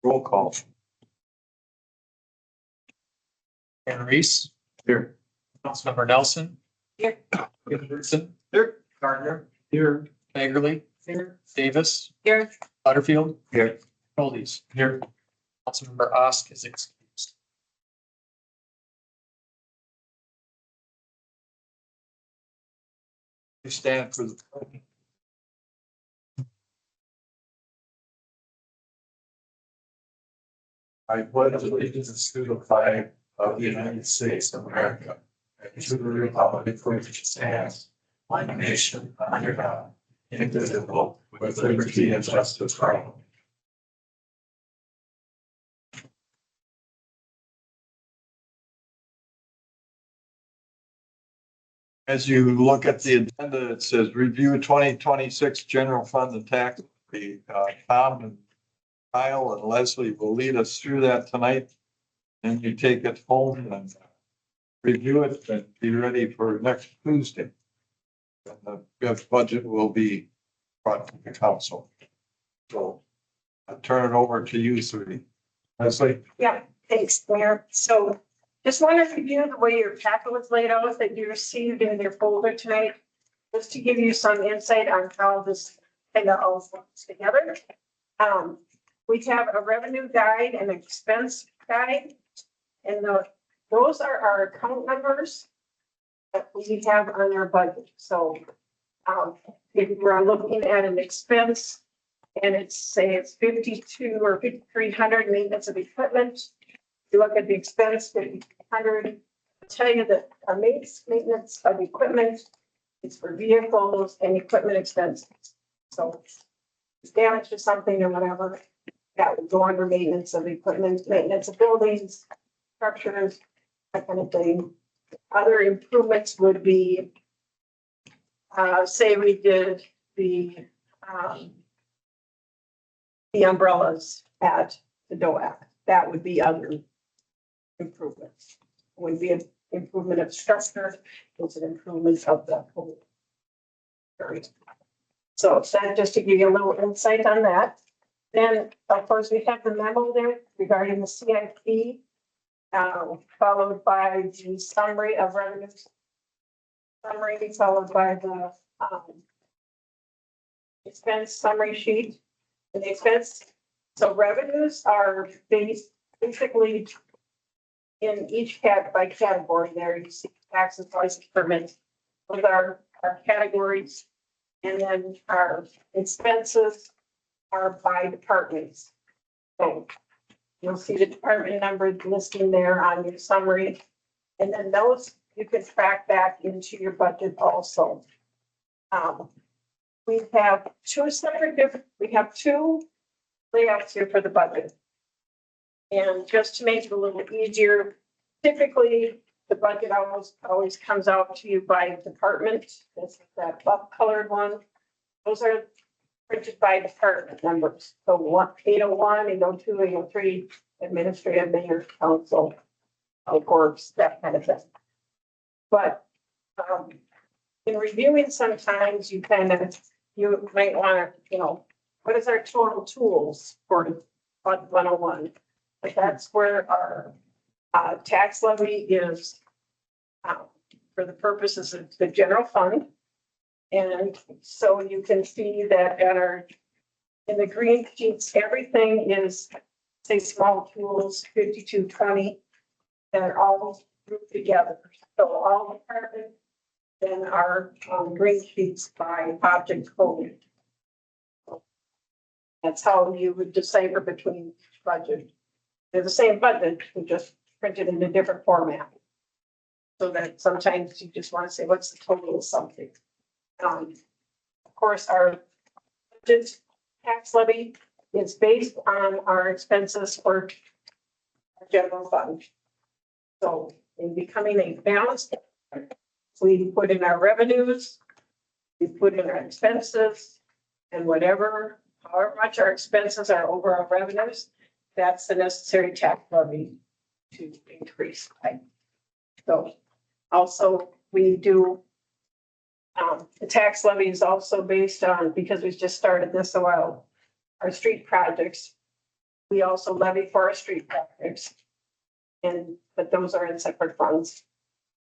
Roll call. Aaron Reese, Here. Councilmember Nelson. Here. Gibson. Here. Gardner. Here. Fagerly. Here. Davis. Here. Butterfield. Here. Goldies. Here. Councilmember Osk is excused. We stand for the. I pledge allegiance to the flag of the United States of America and to the republic for which it stands, one nation under God, indivisible, with liberty and justice for all. As you look at the agenda, it says review 2026 general fund and tax. Tom and Kyle and Leslie will lead us through that tonight. And you take it home and review it and be ready for next Tuesday. And the budget will be brought to the council. So I'll turn it over to you three. Leslie? Yeah, thanks, Mayor. So just want to review the way your packet was laid out that you received in your folder tonight, just to give you some insight on how this kind of all works together. We have a revenue guide and expense guide, and those are our account numbers that we have on our budget. So if we're looking at an expense and it's say it's 52 or 5,300 maintenance of equipment, you look at the expense 5,300. I'll tell you that our maintenance of equipment is for vehicles and equipment expenses. So if damage to something or whatever, that would go under maintenance of equipment, maintenance of buildings, structures, that kind of thing. Other improvements would be, say we did the umbrellas at the DOAC. That would be other improvements. It would be an improvement of structure. It's an improvement of the whole area. So that just to give you a little insight on that. Then, of course, we have the memo there regarding the CIP, followed by the summary of revenues. Summary followed by the expense summary sheet. And the expense, so revenues are basically in each by category there. You see taxes, license permits. Those are our categories. And then our expenses are by departments. So you'll see the department number listing there on your summary. And then those you can track back into your budget also. We have two layouts here for the budget. And just to make it a little easier, typically the budget always comes out to you by department. This is that buff colored one. Those are printed by department numbers. So 801, 802, 803, administrative, mayor, council, of course, that kind of thing. But in reviewing, sometimes you might want to, what is our total tools for Fund 101? But that's where our tax levy is for the purposes of the general fund. And so you can see that in the green sheets, everything is, say, small tools, 5220, that are all grouped together. So all departments then are on green sheets by object code. That's how you would decipher between each budget. They're the same budget, we just printed in a different format. So that sometimes you just want to say, what's the total of something? Of course, our budget tax levy is based on our expenses for our general fund. So in becoming a balanced, we put in our revenues, we put in our expenses, and however much our expenses are over our revenues, that's the necessary tax levy to increase. Right? So also we do, the tax levy is also based on, because we just started this a while, our street projects. We also levy for our street projects. But those are in separate funds.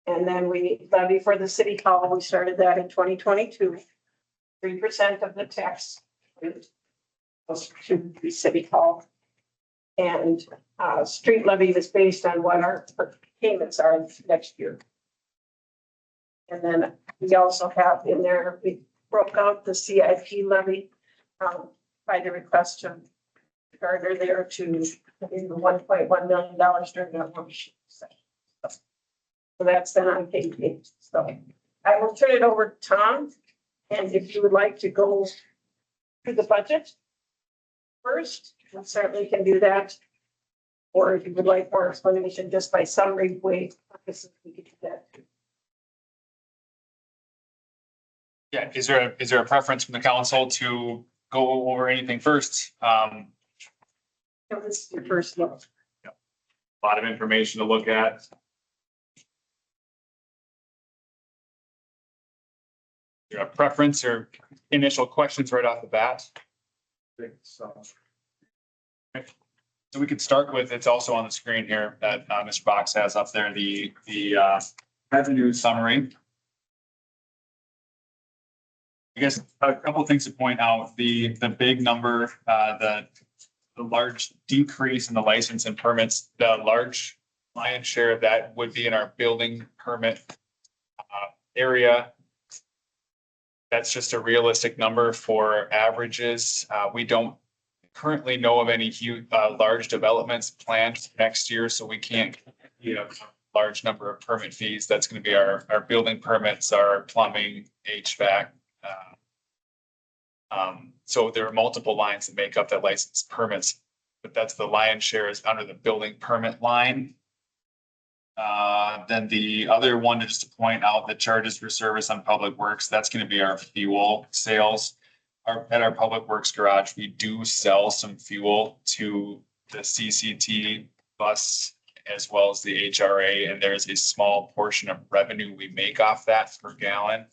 And then we levy for the city hall. We started that in 2022. 3% of the tax goes to the city hall. And street levy is based on what our payments are next year. And then we also have in there, we broke out the CIP levy by the request of Gardner there to $1.1 million during that workshop session. So that's then on page 8. So I will turn it over to Tom. And if you would like to go through the budget first, we certainly can do that. Or if you would like more explanation just by summary way purposes, we could do that too. Yeah, is there a preference from the council to go over anything first? So this is your first look. A lot of information to look at. Is there a preference or initial questions right off the bat? So we could start with, it's also on the screen here that Mr. Box has up there, the revenue summary. I guess a couple of things to point out, the big number, the large decrease in the license and permits, the large lion's share of that would be in our building permit area. That's just a realistic number for averages. We don't currently know of any huge, large developments planned next year, so we can't, large number of permit fees. That's going to be our building permits, our plumbing, HVAC. So there are multiple lines that make up that license permits, but that's the lion's share is under the building permit line. Then the other one, just to point out, the charges for service on public works, that's going to be our fuel sales. At our public works garage, we do sell some fuel to the CCT bus as well as the HRA, and there's a small portion of revenue we make off that per gallon.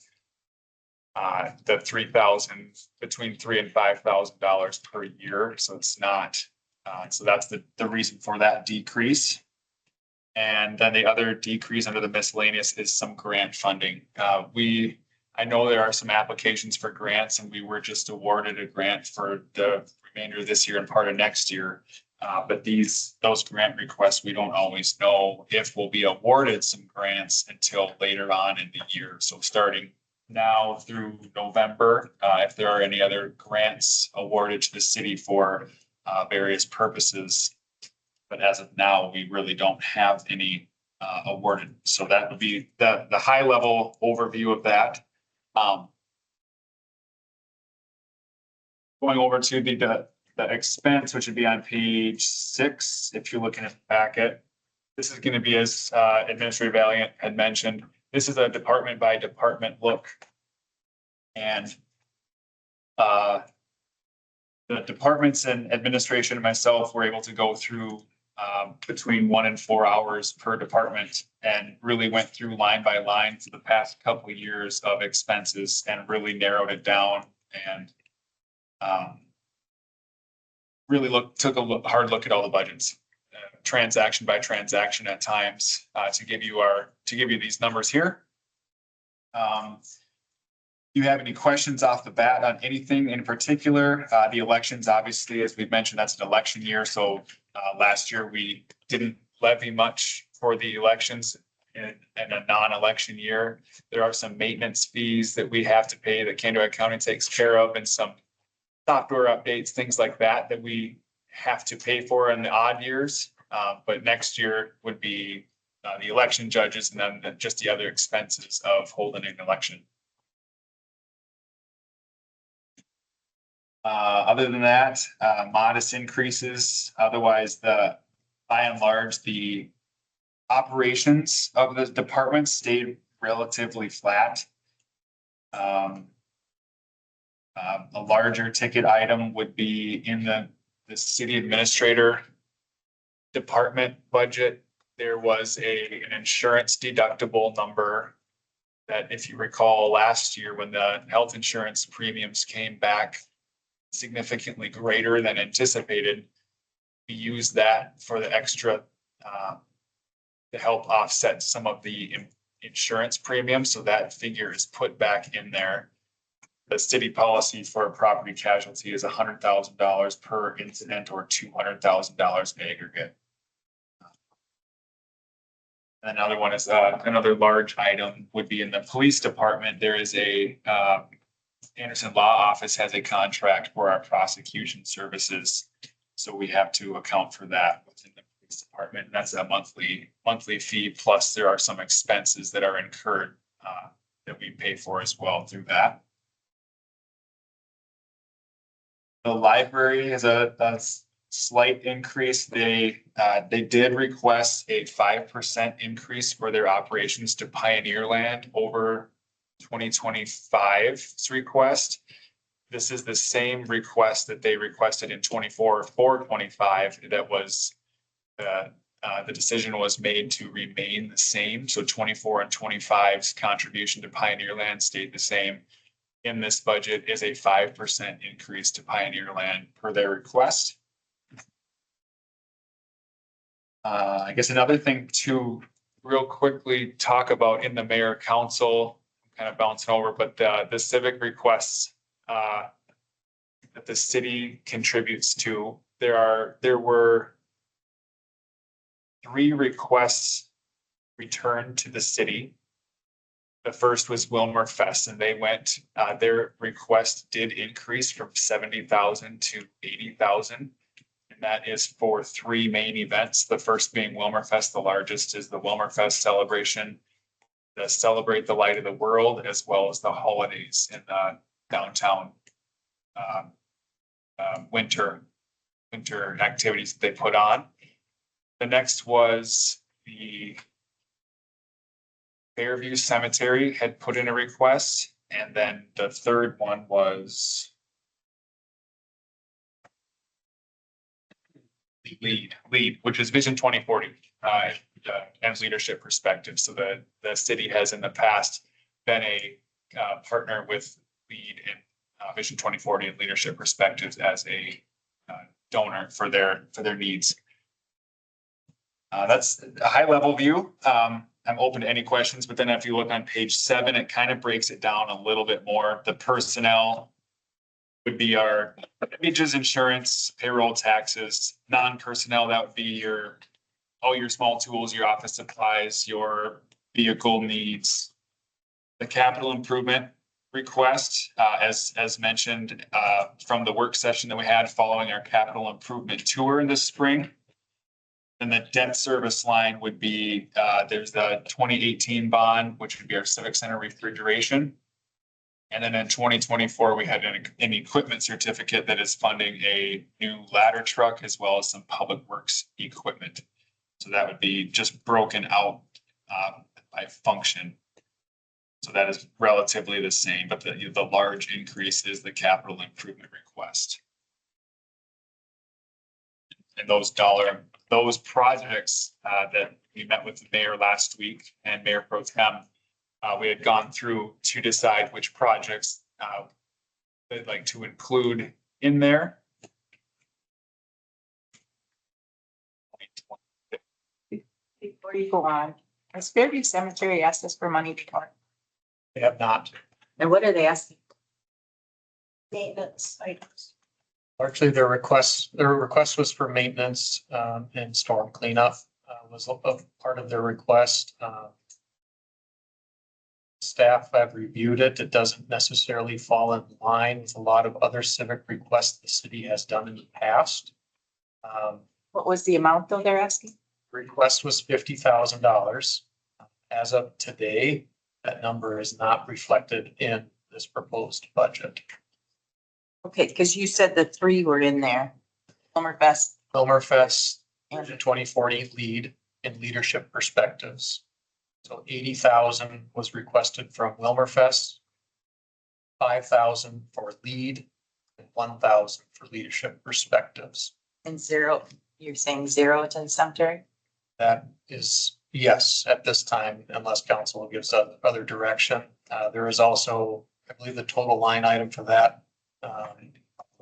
The 3,000 between $3,000 and $5,000 per year. So it's not, so that's the reason for that decrease. And then the other decrease under the miscellaneous is some grant funding. I know there are some applications for grants, and we were just awarded a grant for the remainder of this year and part of next year. But those grant requests, we don't always know if we'll be awarded some grants until later on in the year. So starting now through November, if there are any other grants awarded to the city for various purposes. But as of now, we really don't have any awarded. So that would be the high level overview of that. Going over to the expense, which would be on page 6, if you're looking at the packet. This is going to be, as Administrator Valiant had mentioned, this is a department by department look. And the departments and administration and myself were able to go through between 1 and 4 hours per department and really went through line by line for the past couple of years of expenses and really narrowed it down and really took a hard look at all the budgets, transaction by transaction at times, to give you these numbers here. Do you have any questions off the bat on anything in particular? The elections, obviously, as we've mentioned, that's an election year. So last year we didn't levy much for the elections in a non-election year. There are some maintenance fees that we have to pay that Canada County takes care of, and some software updates, things like that, that we have to pay for in the odd years. But next year would be the election judges and then just the other expenses of holding an election. Other than that, modest increases. Otherwise, by and large, the operations of the department stayed relatively flat. A larger ticket item would be in the city administrator department budget. There was an insurance deductible number that, if you recall, last year when the health insurance premiums came back significantly greater than anticipated, we use that for the extra, to help offset some of the insurance premium. So that figure is put back in there. The city policy for property casualty is $100,000 per incident or $200,000 aggregate. And another one is, another large item would be in the police department. There is a, Anderson Law Office has a contract for our prosecution services. So we have to account for that within the police department. And that's a monthly fee. Plus there are some expenses that are incurred, that we pay for as well through that. The library has a slight increase. They did request a 5% increase for their operations to Pioneer Land over 2025's request. This is the same request that they requested in 24 for 25. That was the decision was made to remain the same. So 24 and 25's contribution to Pioneer Land stayed the same. In this budget is a 5% increase to Pioneer Land per their request. I guess another thing to real quickly talk about in the mayor council, kind of bouncing over, but the civic requests that the city contributes to, there were 3 requests returned to the city. The first was Willmar Fest, and they went, their request did increase from 70,000 to 80,000. And that is for 3 main events. The first being Willmar Fest. The largest is the Willmar Fest celebration, the Celebrate the Light of the World, as well as the holidays in the downtown winter activities that they put on. The next was the Fairview Cemetery had put in a request, and then the third one was lead, which is Vision 2040 and leadership perspective. So the city has in the past been a partner with Lead and Vision 2040 and leadership perspectives as a donor for their needs. That's a high level view. I'm open to any questions, but then if you look on page 7, it kind of breaks it down a little bit more. The personnel would be our wages, insurance, payroll, taxes. Non-personnel, that would be all your small tools, your office supplies, your vehicle needs. The capital improvement request, as mentioned from the work session that we had following our capital improvement tour in the spring. And the debt service line would be, there's the 2018 bond, which would be our Civic Center refrigeration. And then in 2024, we had an equipment certificate that is funding a new ladder truck as well as some public works equipment. So that would be just broken out by function. So that is relatively the same, but the large increase is the capital improvement request. And those projects that we met with the mayor last week and Mayor Pro Tem, we had gone through to decide which projects they'd like to include in there. Before you go on, has Fairview Cemetery asked us for money before? They have not. And what are they asking? Maintenance items. Largely their request was for maintenance and storm cleanup was a part of their request. Staff have reviewed it. It doesn't necessarily fall in line with a lot of other civic requests the city has done in the past. What was the amount though they're asking? Request was $50,000. As of today, that number is not reflected in this proposed budget. Okay, because you said the 3 were in there. Summerfest Willmar Fest, and 2040 lead and leadership perspectives. So 80,000 was requested from Willmar Fest, 5,000 for lead, and 1,000 for leadership perspectives. and 0. You're saying 0 to the cemetery? That is yes at this time, unless council gives other direction. There is also, I believe, the total line item for that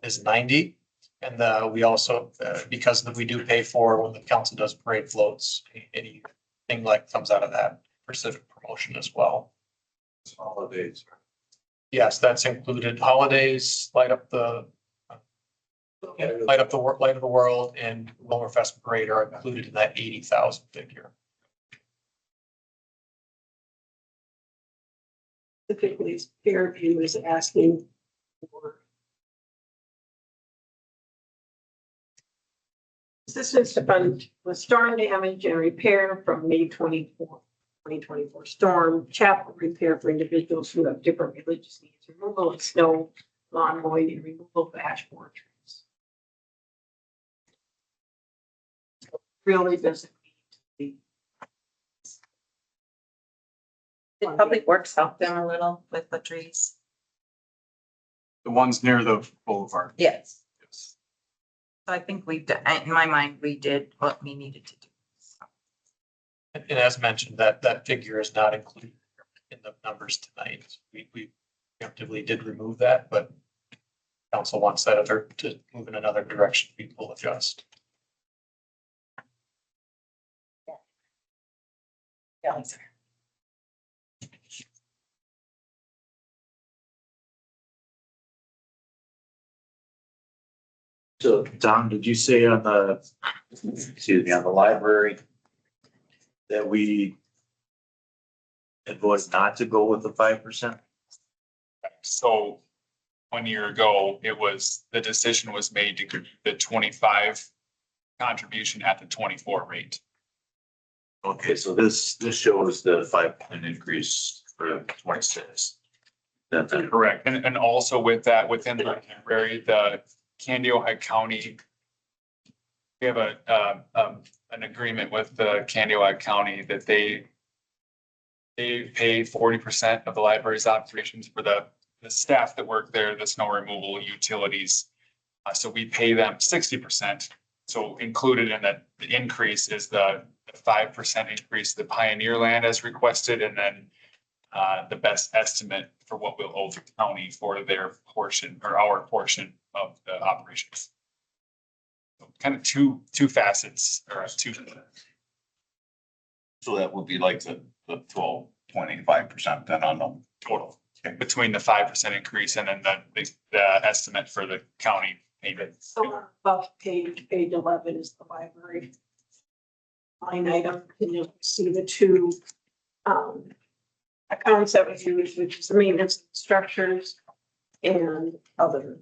is 90, And we also, because we do pay for when the council does parade floats, anything like comes out of that for civic promotion as well. Holidays. Yes, that's included. Holidays, light of the light of the world and Willmar Fest parade are included in that 80,000 figure. Typically, Fairview is asking for assistance to fund the storm damage and repair from May 2024 storm, chapel repair for individuals who have different religious needs, removal of snow, lawn mowing, and removal of ash borer trees. Really doesn't need Did Public Works help them a little with the trees? The ones near the boulevard. Yes. Yes. So I think we've done, in my mind, we did what we needed to do. And as mentioned, that figure is not included in the numbers tonight. We preemptively did remove that, but council wants that other to move in another direction, we will adjust. Yeah. So Tom, did you say on the, excuse me, on the library that we had voted not to go with the 5%? So 1 year ago, the decision was made to give the 25 contribution at the 24 rate. Okay, so this shows the 5% increase for 26. That's Correct. And also with that, within the library, the Candiota County, we have an agreement with the Candiota County that they pay 40% of the library's operations for the staff that work there, the snow removal, utilities. So we pay them 60%. So included in that, the increase is the 5% increase the Pioneer Land as requested, and then the best estimate for what we'll owe the county for their portion or our portion of the operations. So kind of two facets or two. So that would be like the 12.85% then on the Total between the 5% increase and then the estimate for the county payment. so above page 11 is the library line item, and you'll see the two accounts that was used, which is the maintenance structures and other.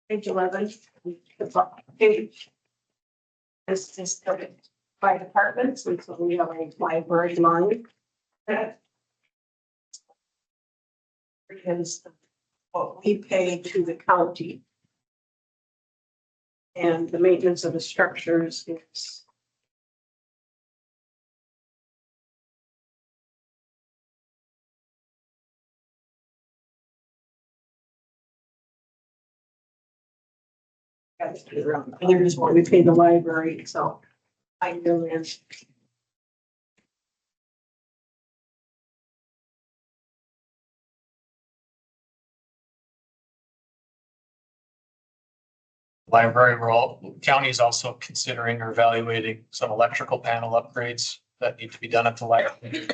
Page 11, the top page. This is covered by departments, and so we have a library line that is what we pay to the county. And the maintenance of the structures is there is what we pay the library, so I know and Library, county is also considering or evaluating some electrical panel upgrades that need to be done at the library.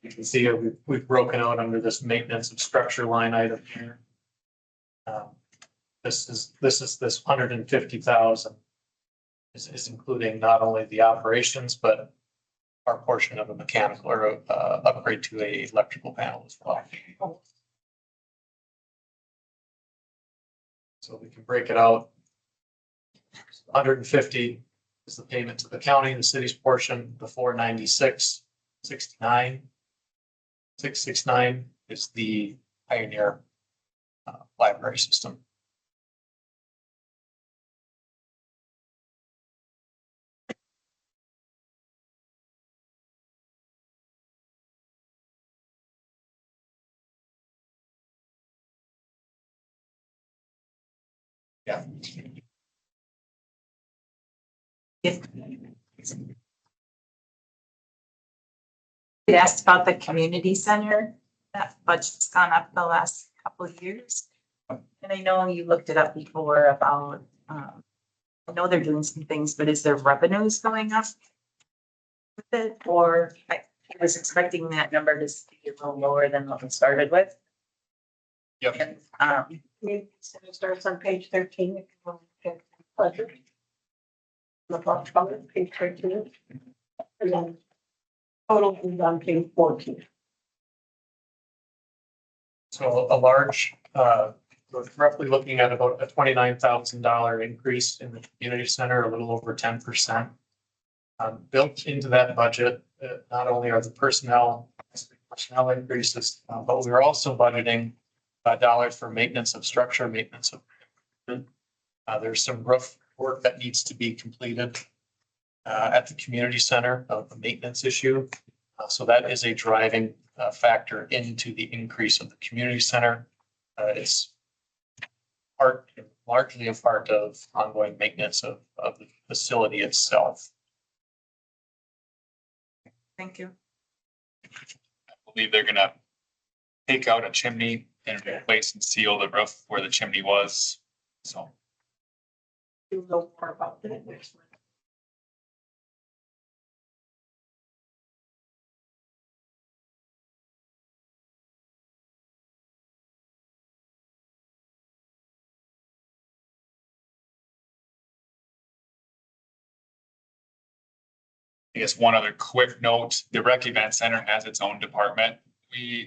You can see we've broken out under this maintenance of structure line item here. This is this 150,000 is including not only the operations, but our portion of a mechanical or upgrade to a electrical panel as well. So we can break it out. 150 is the payment to the county, the city's portion, the 496.69. 669 is the Pioneer library system. Yeah. You asked about the community center. That budget's gone up the last couple of years. And I know you looked it up before about I know they're doing some things, but is their revenues going up with it? Or I was expecting that number to be a little lower than what we started with. Yep. And, Maybe it starts on page 13. If you want to get the budget. The box budget, page 13. And then total is on page 14. So a large, we're roughly looking at about a $29,000 increase in the community center, a little over 10%. Built into that budget, not only are the personnel increases, but we're also budgeting dollars for maintenance of structure, maintenance of. There's some roof work that needs to be completed at the community center, of the maintenance issue. So that is a driving factor into the increase of the community center. It's largely a part of ongoing maintenance of the facility itself. thank you. I believe they're gonna take out a chimney and replace and seal the roof where the chimney was. So Do know more about that next month. I guess one other quick note, the rec event center has its own department.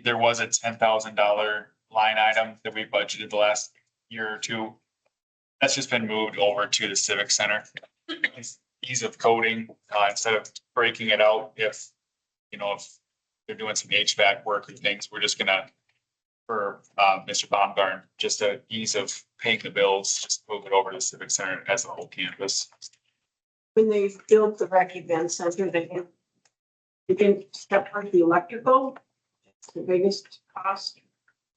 There was a $10,000 line item that we budgeted the last year or two. That's just been moved over to the civic center. It's ease of coding, instead of breaking it out, if they're doing some HVAC work or things, we're just gonna, for Mr. Baumgarten, just a ease of paying the bills, just move it over to the civic center as a whole campus. When they built the rec event center, they didn't separate the electrical. It's the biggest cost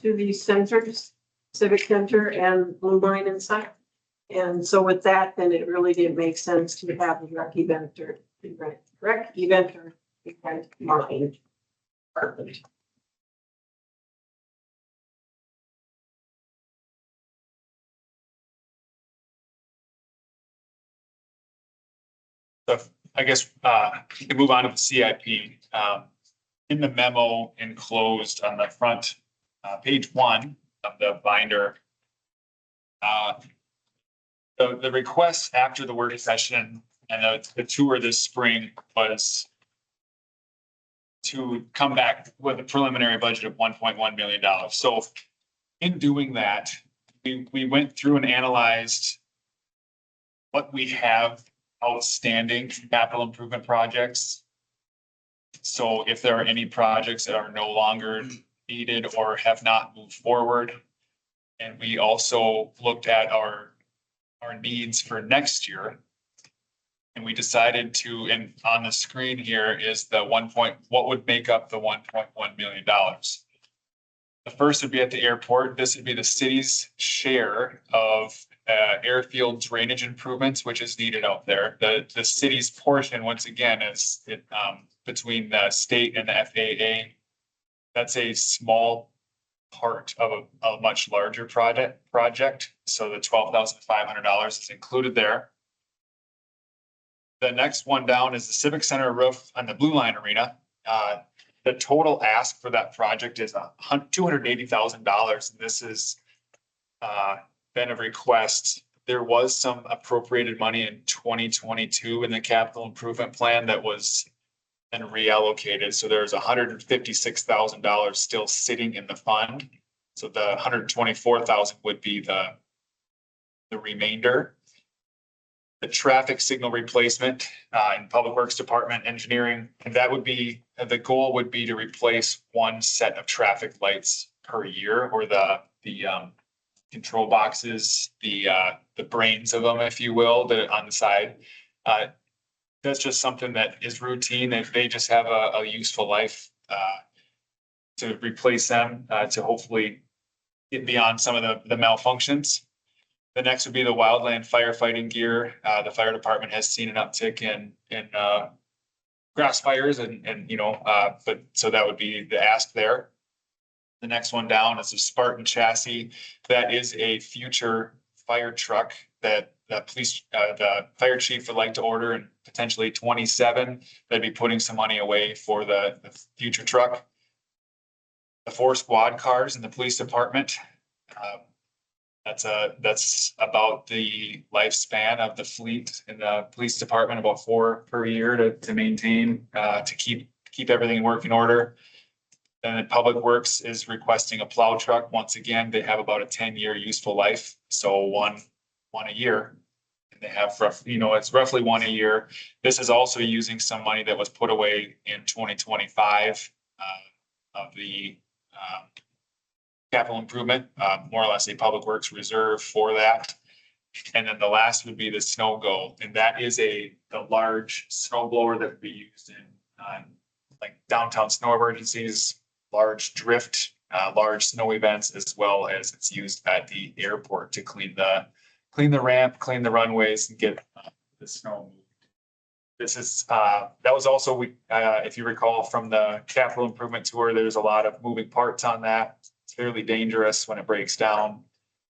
to these centers, Civic Center and Blue Line inside. And so with that, then it really didn't make sense to have the rec eventer event line department. So I guess we can move on to the CIP. In the memo enclosed on the front, page 1 of the binder. The request after the work session and the tour this spring was to come back with a preliminary budget of $1.1 million. So in doing that, we went through and analyzed what we have outstanding capital improvement projects. So if there are any projects that are no longer needed or have not moved forward. And we also looked at our needs for next year. And we decided to, and on the screen here is the what would make up the $1.1 million. The first would be at the airport. This would be the city's share of airfield drainage improvements, which is needed out there. The city's portion, once again, is between the state and the FAA. That's a small part of a much larger project. So the $12,500 is included there. The next one down is the Civic Center roof on the Blue Line Arena. The total ask for that project is $280,000. This has been a request. There was some appropriated money in 2022 in the capital improvement plan that was then reallocated. So there's $156,000 still sitting in the fund. So the $124,000 would be the remainder. The traffic signal replacement in Public Works Department, engineering, and that would be, the goal would be to replace one set of traffic lights per year, or the control boxes, the brains of them, if you will, on the side. That's just something that is routine. They just have a useful life to replace them, to hopefully get beyond some of the malfunctions. The next would be the wildland firefighting gear. The fire department has seen an uptick in grass fires but so that would be the ask there. The next one down is a Spartan chassis. That is a future fire truck that the fire chief would like to order and potentially 27, they'd be putting some money away for the future truck. The 4 squad cars in the police department. That's about the lifespan of the fleet in the police department, about 4 per year to maintain, to keep everything in working order. Then Public Works is requesting a plow truck. Once again, they have about a 10-year useful life, so one a year. And they have roughly, it's roughly one a year. This is also using some money that was put away in 2025 of the capital improvement, more or less a Public Works reserve for that. And then the last would be the snow go, and that is the large snow blower that would be used in like downtown snow emergencies, large drift, large snow events, as well as it's used at the airport to clean the ramp, clean the runways, and get the snow moved. This is that was also if you recall from the capital improvement tour, there's a lot of moving parts on that. It's fairly dangerous when it breaks down,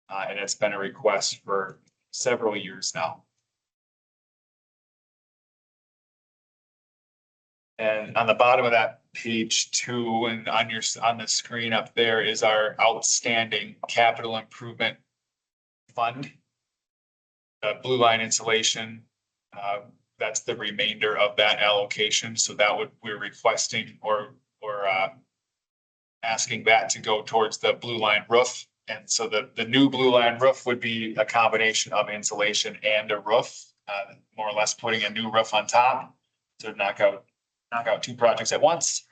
and it's been a request for several years now. And on the bottom of that page 2, and on the screen up there is our outstanding capital improvement fund. The blue line insulation, that's the remainder of that allocation. So we're requesting or asking that to go towards the blue line roof. And so the new blue line roof would be a combination of insulation and a roof, more or less putting a new roof on top to knock out 2 projects at once.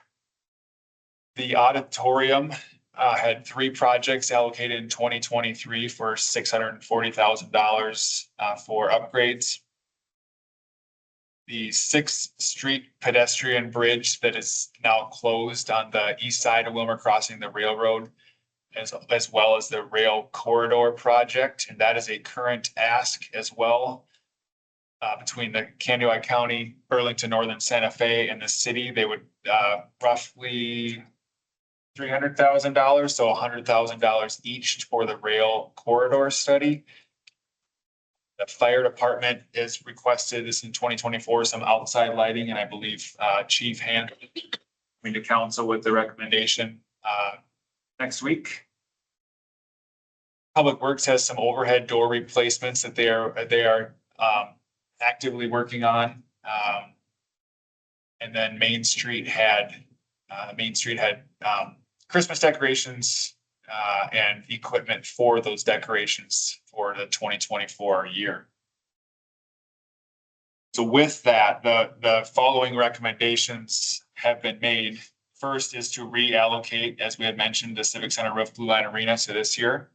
The auditorium had 3 projects allocated in 2023 for $640,000 for upgrades. The 6th Street pedestrian bridge that is now closed on the east side of Willmar crossing the railroad, as well as the rail corridor project, and that is a current ask as well. Between the Kansas County, Burlington, Northern Santa Fe, and the city, they would roughly $300,000, so $100,000 each for the rail corridor study. The fire department is requested this in 2024, some outside lighting, and I believe Chief Hand coming to council with the recommendation next week. Public Works has some overhead door replacements that they are actively working on. And then Main Street had Christmas decorations and equipment for those decorations for the 2024 year. So with that, the following recommendations have been made. First is to reallocate, as we had mentioned, the Civic Center roof Blue Line Arena to this year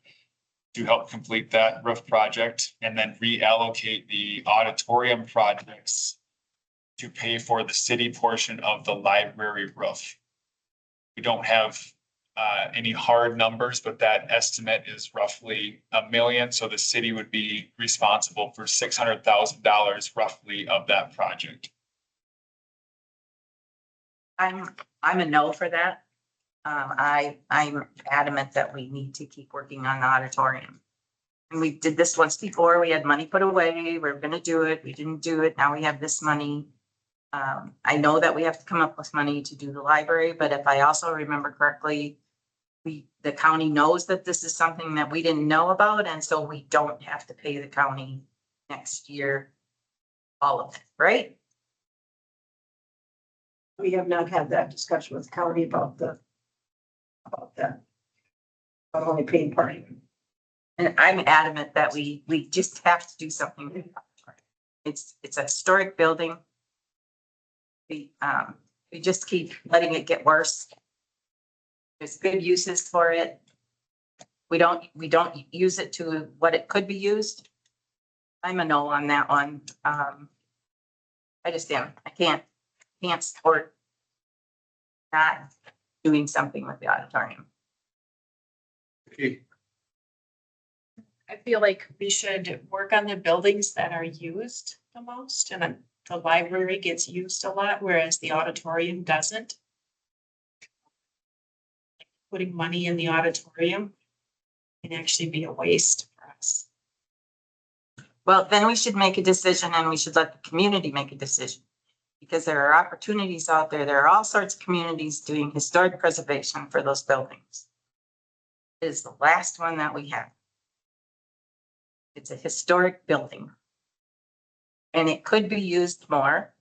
to help complete that roof project, and then reallocate the auditorium projects to pay for the city portion of the library roof. We don't have any hard numbers, but that estimate is roughly $1 million. So the city would be responsible for $600,000 roughly of that project. I'm a no for that. I'm adamant that we need to keep working on the auditorium. And we did this once before. We had money put away. We were gonna do it. We didn't do it. Now we have this money. I know that we have to come up with money to do the library, but if I also remember correctly, the county knows that this is something that we didn't know about, and so we don't have to pay the county next year all of it, right? We have not had that discussion with the county about that. About only paying party. And I'm adamant that we just have to do something. It's a historic building. We just keep letting it get worse. There's good uses for it. We don't use it to what it could be used. I'm a no on that one. I just am. I can't support not doing something with the auditorium. Okay. I feel like we should work on the buildings that are used the most, and the library gets used a lot, whereas the auditorium doesn't. Putting money in the auditorium can actually be a waste for us. Well, then we should make a decision and we should let the community make a decision. Because there are opportunities out there. There are all sorts of communities doing historic preservation for those buildings. It is the last one that we have. It's a historic building. And it could be used more.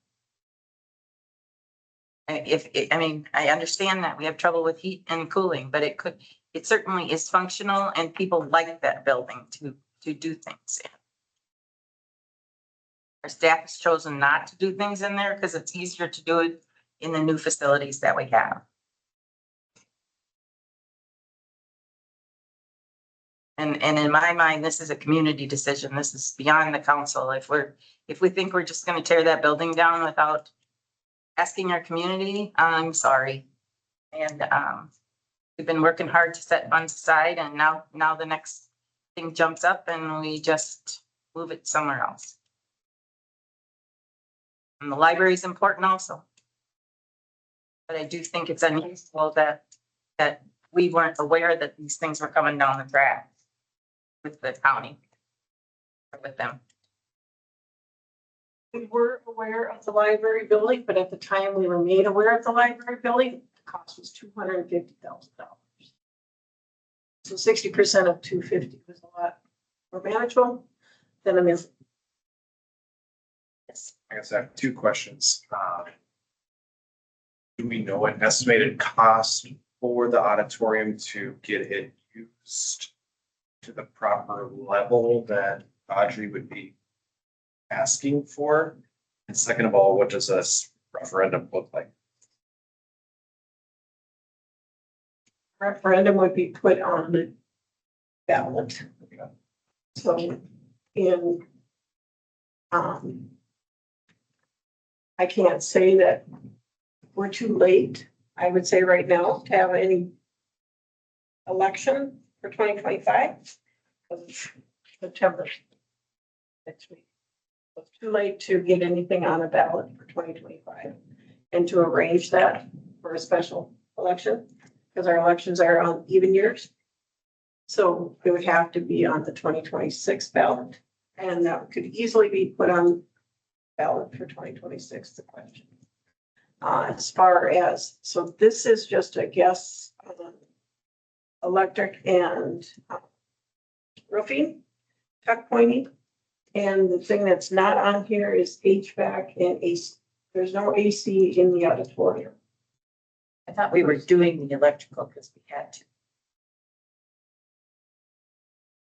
I understand that we have trouble with heat and cooling, but it certainly is functional and people like that building to do things in. Our staff has chosen not to do things in there because it's easier to do it in the new facilities that we have. And in my mind, this is a community decision. This is beyond the council. If we think we're just gonna tear that building down without asking our community, I'm sorry. And we've been working hard to set funds aside and now the next thing jumps up and we just move it somewhere else. And the library is important also. But I do think it's unusual that we weren't aware that these things were coming down the track with the county, or with them. We were aware of the library building, but at the time we were made aware of the library building, the cost was $250,000. So 60% of 250 was a lot more manageable than a million. I guess I have two questions. Do we know an estimated cost for the auditorium to get it used to the proper level that Audrey would be asking for? And second of all, what does this referendum look like? Referendum would be put on the ballot. So I can't say that we're too late. I would say right now to have any election for 2025 of September next week. It's too late to get anything on a ballot for 2025 and to arrange that for a special election because our elections are on even years. So it would have to be on the 2026 ballot and that could easily be put on ballot for 2026, the question. As far as, so this is just a guess on electric and roofing, tuck pointing. And the thing that's not on here is HVAC and AC. There's no AC in the auditorium. I thought we were doing the electrical because we had to.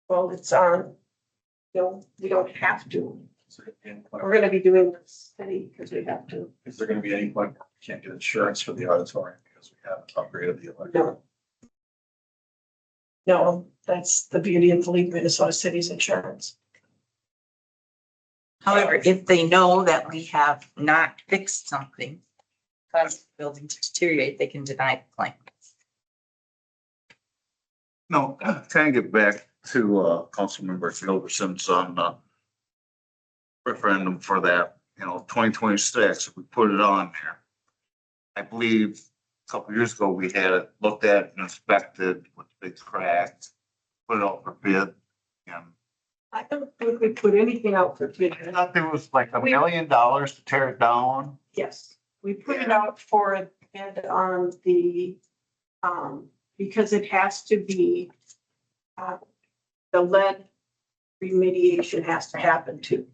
Well, it's on, we don't have to. We're gonna be doing the city because we have to. Is there gonna be any point where we can't get insurance for the auditorium because we haven't upgraded the electric? No. No, that's the beauty of the League of Minnesota Cities insurance. However, if they know that we have not fixed something, caused the building to deteriorate, they can deny the claim. No, kind of get back to Councilmember Silverson's on the referendum for that, 2026, if we put it on there. I believe a couple of years ago, we had it looked at and inspected with big cracks, put it out for bid. And I don't think we put anything out for bid. I thought there was like $1 million to tear it down. Yes, we put it out for a bid on the, because it has to be, the lead remediation has to happen too.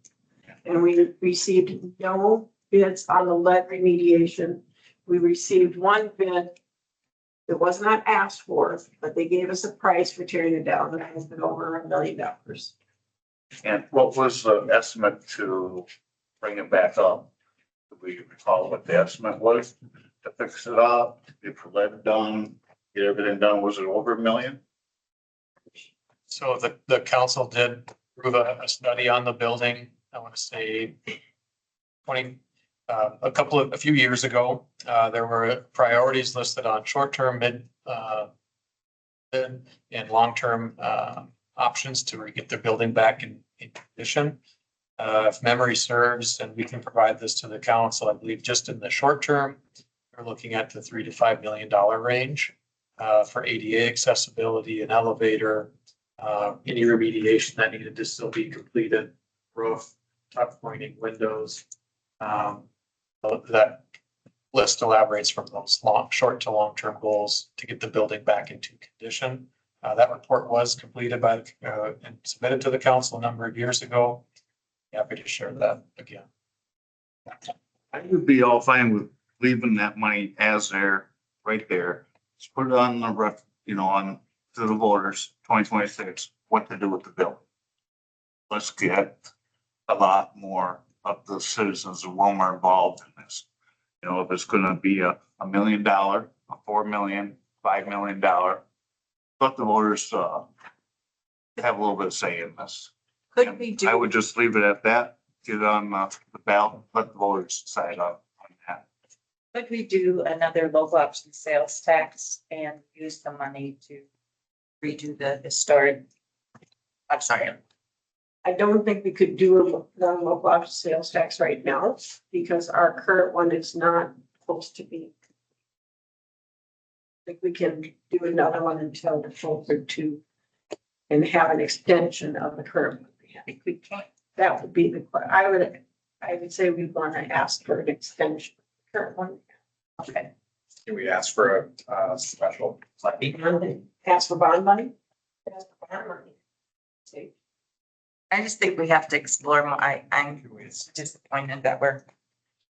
And we received no bids on the lead remediation. We received one bid that was not asked for, but they gave us a price for tearing it down, and it has been over $1 million. And what was the estimate to bring it back up? Do we recall what the estimate was to fix it up, get the lead done, get everything done? Was it over $1 million? So the council did approve a study on the building, I want to say a few years ago. There were priorities listed on short-term, mid, and long-term options to get the building back in condition. If memory serves, and we can provide this to the council, I believe just in the short term, we're looking at the $3 to $5 million range for ADA accessibility and elevator, any remediation that needed to still be completed. roof, tuck pointing windows. That list elaborates from those short to long-term goals to get the building back into condition. That report was completed by, and submitted to the council a number of years ago. Happy to share that again. I would be all fine with leaving that money as there, right there. Just put it on the ref, on to the voters, 2026, what to do with the bill. Let's get a lot more of the citizens of Willmar involved in this. If it's gonna be a $1 million, a 4 million, $5 million, let the voters, have a little bit of say in this. Could we I would do, just leave it at that, get it on the ballot, let the voters decide on that. could we do another local option sales tax and use the money to redo the historic? I'm sorry, I don't think we could do a local option sales tax right now because our current one is not supposed to be. I think we can do another one until the closer to and have an extension of the current one. I think we can. That would be I would say we want to ask for an extension. Current one. okay. Do we ask for a special levy? Ask for bond money. Ask for bond money. See. I just think we have to explore more. I'm disappointed that we're,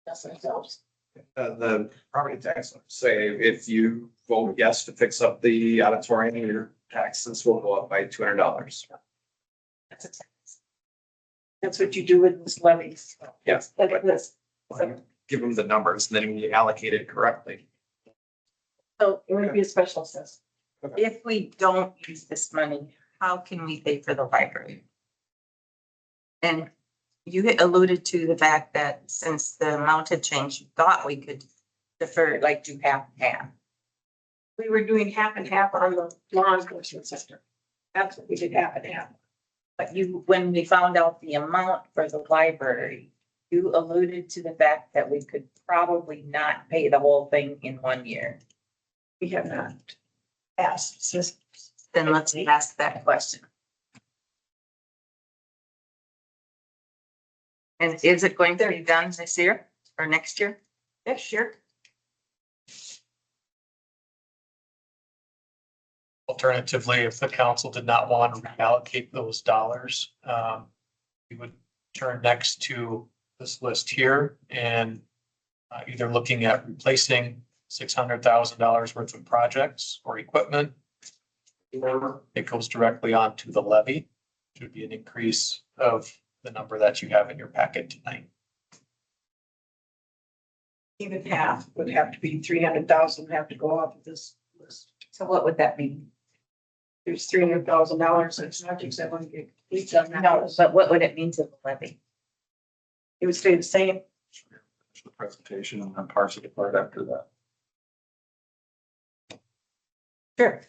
That's ourselves. The property tax, say if you vote yes to fix up the auditorium, your taxes will go up by $200. That's what you do with this levies. Yes. Like this. Give them the numbers and then we allocate it correctly. So it would be a special assessment. if we don't use this money, how can we pay for the library? And you had alluded to the fact that since the amount had changed, you thought we could defer, like do half and half. We were doing half and half on the law enforcement center. That's what we did, half and half. But you, when we found out the amount for the library, you alluded to the fact that we could probably not pay the whole thing in 1 year. We have not asked. Then let's ask that question. And is it going to be done this year or next year? Next year. Alternatively, if the council did not want to reallocate those dollars, we would turn next to this list here and either looking at replacing $600,000 worth of projects or equipment, or it goes directly onto the levy, which would be an increase of the number that you have in your packet tonight. Even half would have to be 300,000, have to go off of this list. So what would that mean? There's $300,000 in projects that want to get complete on that. No, but what would it mean to the levy? It would stay the same. The presentation and then parse it apart after that. Sure.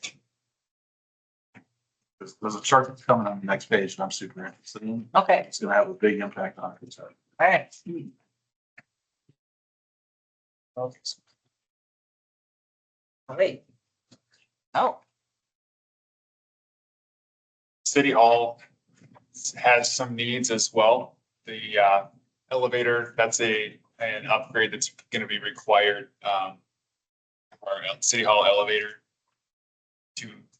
There's a chart that's coming on the next page and I'm super interested in. Okay, It's gonna have a big impact on it. So all right. Okay. Wait. Oh, City Hall has some needs as well. The elevator, that's an upgrade that's gonna be required. Our City Hall elevator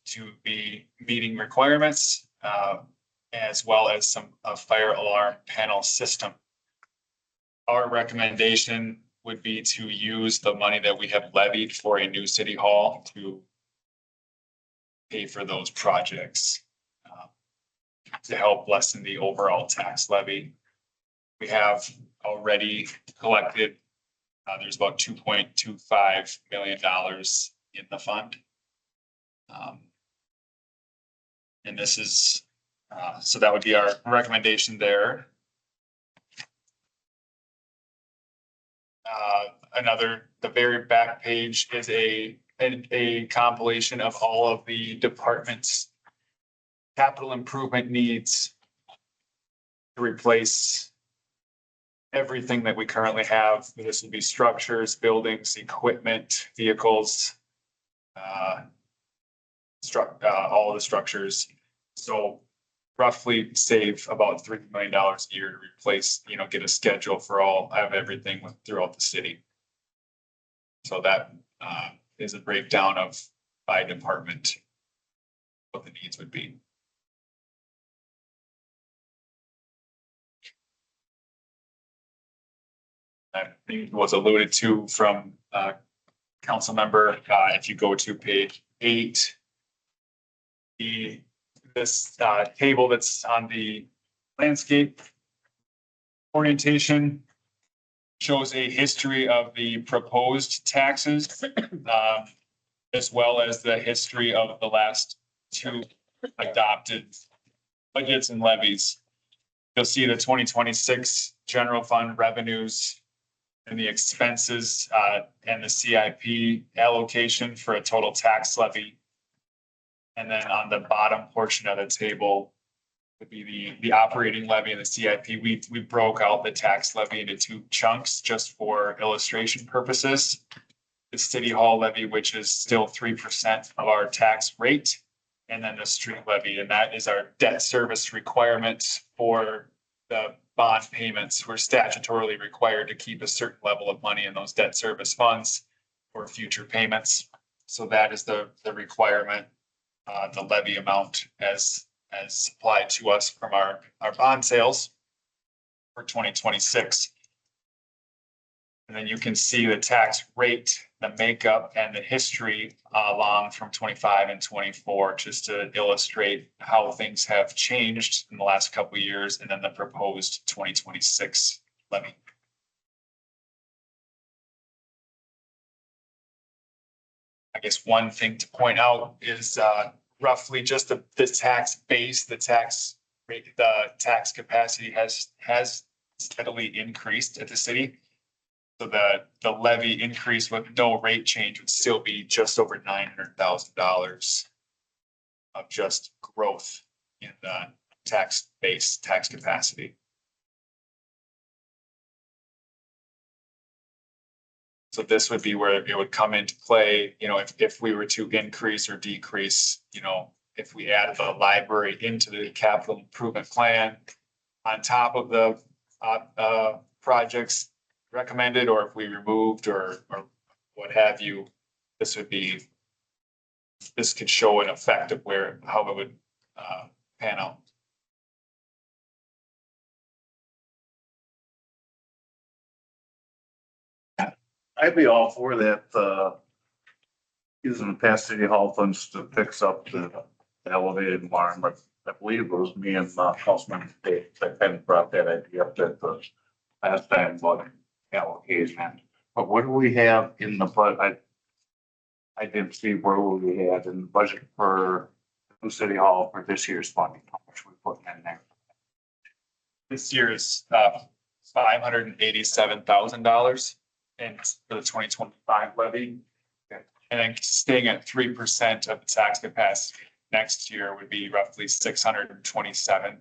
to be meeting requirements, as well as some fire alarm panel system. Our recommendation would be to use the money that we have levied for a new City Hall to pay for those projects, to help lessen the overall tax levy. We have already collected, there's about $2.25 million in the fund. And this is, so that would be our recommendation there. The very back page is a compilation of all of the departments' capital improvement needs to replace everything that we currently have. This would be structures, buildings, equipment, vehicles, all of the structures. So roughly save about $3 million a year to replace, get a schedule for all, have everything throughout the city. So that is a breakdown of by department, what the needs would be. That was alluded to from council member, if you go to page 8. This table that's on the landscape orientation shows a history of the proposed taxes, as well as the history of the last 2 adopted budgets and levies. You'll see the 2026 general fund revenues and the expenses and the CIP allocation for a total tax levy. And then on the bottom portion of the table would be the operating levy and the CIP. We broke out the tax levy into 2 chunks just for illustration purposes. The city hall levy, which is still 3% of our tax rate, and then the street levy, and that is our debt service requirements for the bond payments. We're statutorily required to keep a certain level of money in those debt service funds for future payments. So that is the requirement, the levy amount as applied to us from our bond sales for 2026. And then you can see the tax rate, the makeup, and the history along from 25 and 24, just to illustrate how things have changed in the last couple of years, and then the proposed 2026 levy. I guess one thing to point out is roughly just the tax base, the tax rate, the tax capacity has steadily increased at the city. So the levy increase with no rate change would still be just over $900,000 of just growth in the tax base, tax capacity. So this would be where it would come into play, if we were to increase or decrease, if we added the library into the capital improvement plan on top of the projects recommended, or if we removed or what have you, this could show an effect of how it would pan out. I'd be all for that, using the past city hall funds to fix up the elevated environment. I believe it was me and Councilman Dave that kind of brought that idea up at the last time about allocation. But what do we have in the budget? I didn't see where we had in the budget for the city hall for this year's funding, how much we put in there. This year is $587,000 and for the 2025 levy. And then staying at 3% of the tax capacity next year would be roughly $627,000.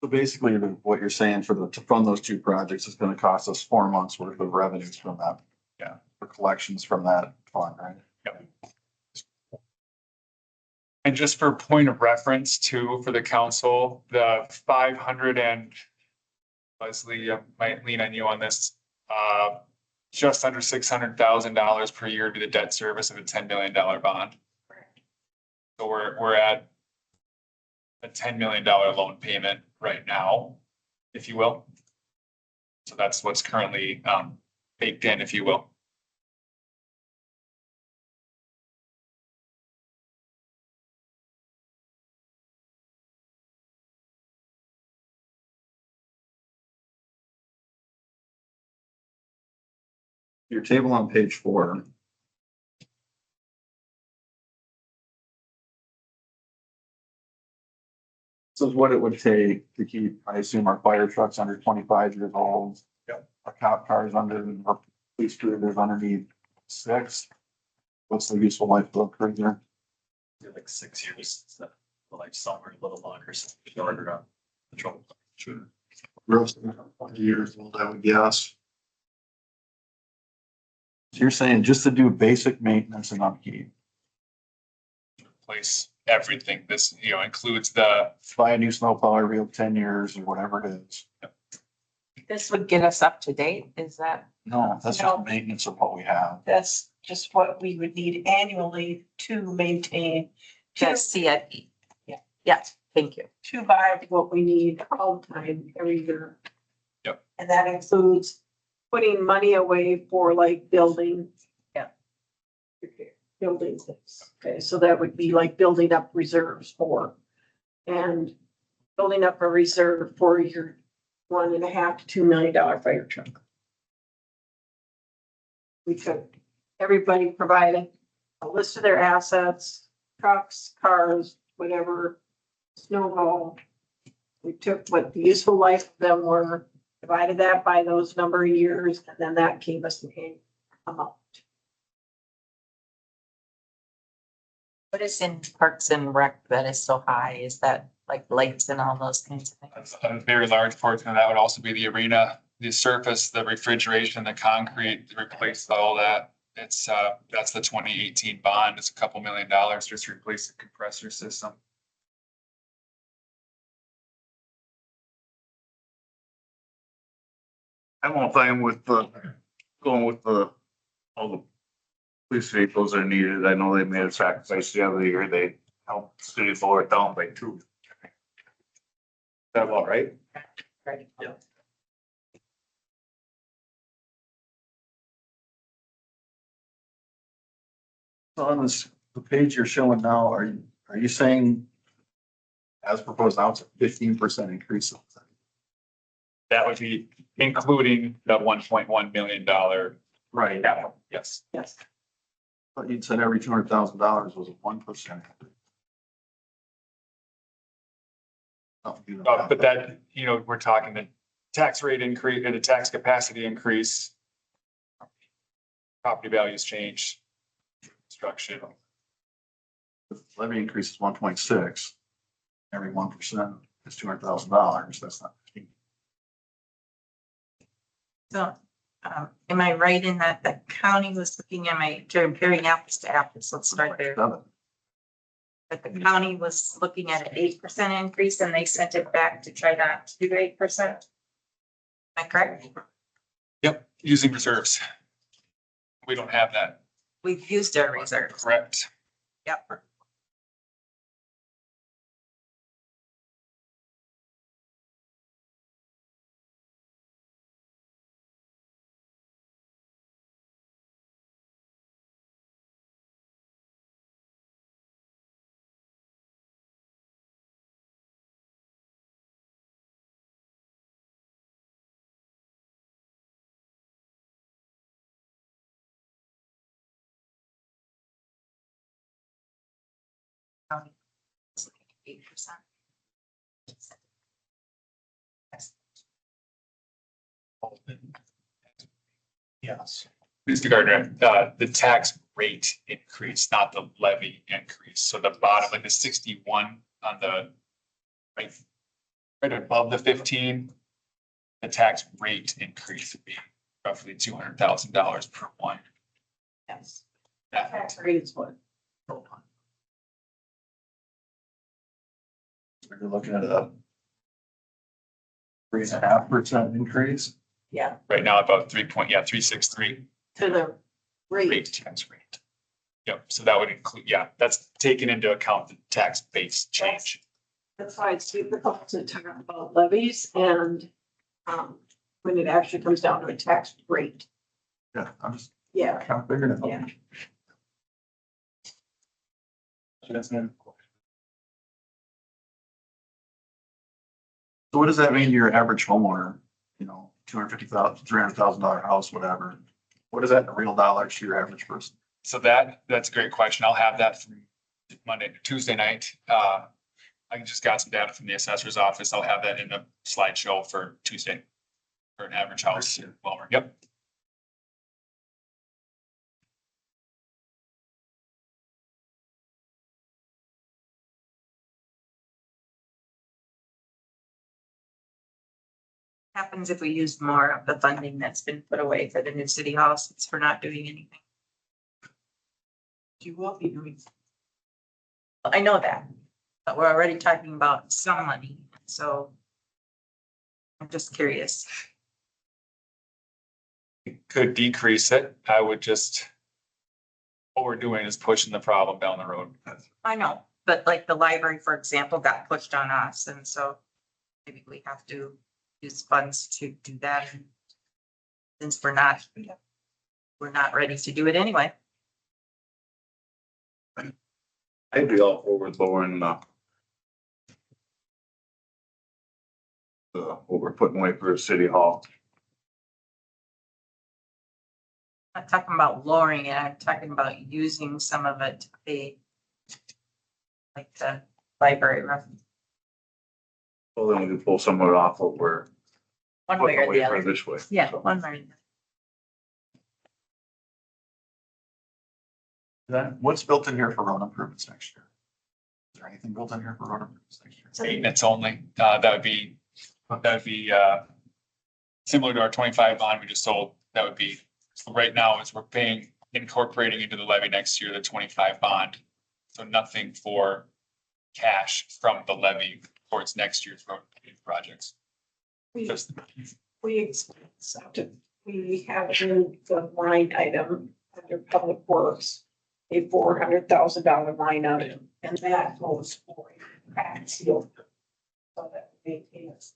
So basically, what you're saying to fund those 2 projects is gonna cost us 4 months worth of revenues from that. Yeah. For collections from that fund, right? Yep. And just for point of reference too, for the council, the 500 and Leslie, I might lean on you on this, just under $600,000 per year to the debt service of a $10 million bond. So we're at a $10 million loan payment right now, if you will. So that's what's currently baked in, if you will. Your table on page 4. This is what it would take to keep, I assume, our fire trucks under 25 years old. Yep. Our cop cars our police cruisers underneath 6. What's the useful life of a cruiser? Like 6 years, so like somewhere a little longer, so shorter on patrol. Sure. Gross 20 years old, I would guess. So you're saying just to do basic maintenance and upkeep, Replace everything. This, includes the, buy a new snowplow every 10 years or whatever it is. This would get us up to date, is that? No, that's No. just maintenance of what we have. That's just what we would need annually to maintain, The CIP? Yeah. Yes, thank you. to buy what we need all the time, every year. Yep. And that includes putting money away for like building. Yeah. Building things. Okay, so that would be like building up reserves for, and building up a reserve for your $1.5 to $2 million fire truck. We took, everybody provided a list of their assets, trucks, cars, whatever, snowball. We took what the useful life of them were, divided that by those number of years, and then that gave us the amount. What is in Parks and Rec that is so high? Is that like lights and all those kinds of things? a very large portion of that would also be the arena, the surface, the refrigeration, the concrete, to replace all that. It's, that's the 2018 bond. It's a couple $1 million just to replace the compressor system. I'm all fine with going with all the police vehicles are needed. I know they made a sacrifice the other year. They helped the city lower it down by 2. That all right? Right. So on this, the page you're showing now, are you saying as proposed now, it's a 15% increase? That would be including the $1.1 million Right. capital. Yes. Yes. But you'd said every $200,000 was a 1%. But that, we're talking the tax rate increase and the tax capacity increase. Property values change. Construction. The levy increase is 1.6. Every 1% is $200,000. That's not 15. So, am I right in that the county was looking at comparing apples to apples? Let's start there. But the county was looking at an 8% increase and they sent it back to try not to do 8%. Am I correct? Yep, using reserves. We don't have that. We've used our reserves. Correct. Yep. County was looking at 8%. Yes. Mr. Gardner, the tax rate increase, not the levy increase. So the bottom, like the 61 on the right above the 15, the tax rate increase would be roughly $200,000 per one. Yes. That- Tax rate is what? You're looking at a 3.5% increase. Yeah, Right now about 3.363 to the rate, rate. tax rate. Yep, so that would include, that's taken into account the tax base change. That's why it's difficult to talk about levies and, when it actually comes down to a tax rate. Yeah, I'm just Yeah, kind of figuring it out. yeah. So what does that mean to your average homeowner? $250,000, $300,000 house, whatever. What is that in real dollars to your average person? So that's a great question. I'll have that from Tuesday night. I just got some data from the assessor's office. I'll have that in a slideshow for Tuesday for an average house in Willmar. Yep. happens if we use more of the funding that's been put away for the new city hall since we're not doing anything? You will be doing. I know that, but we're already talking about some money, so I'm just curious. Could decrease it. I would just, what we're doing is pushing the problem down the road. I know, but like the library, for example, got pushed on us, and so maybe we have to use funds to do that. Since we're not ready to do it anyway. I'd be all for with lowering what we're putting away for city hall. I'm not talking about lowering it, I'm talking about using some of it to pay like the library revenue, Well, then we can pull some of it off what we're one way putting or away the for other. this way. Yeah, So, one way or the other. What's built in here for road improvements next year? Is there anything built in here for road improvements next year? Maintenance only, that would be similar to our 25 bond we just sold. That would be, so right now is we're paying, incorporating into the levy next year, the 25 bond. So nothing for cash from the levy towards next year's road projects. We, Just, we have in the line item under public works, a $400,000 line item, and that goes for a crack seal. So that maintains.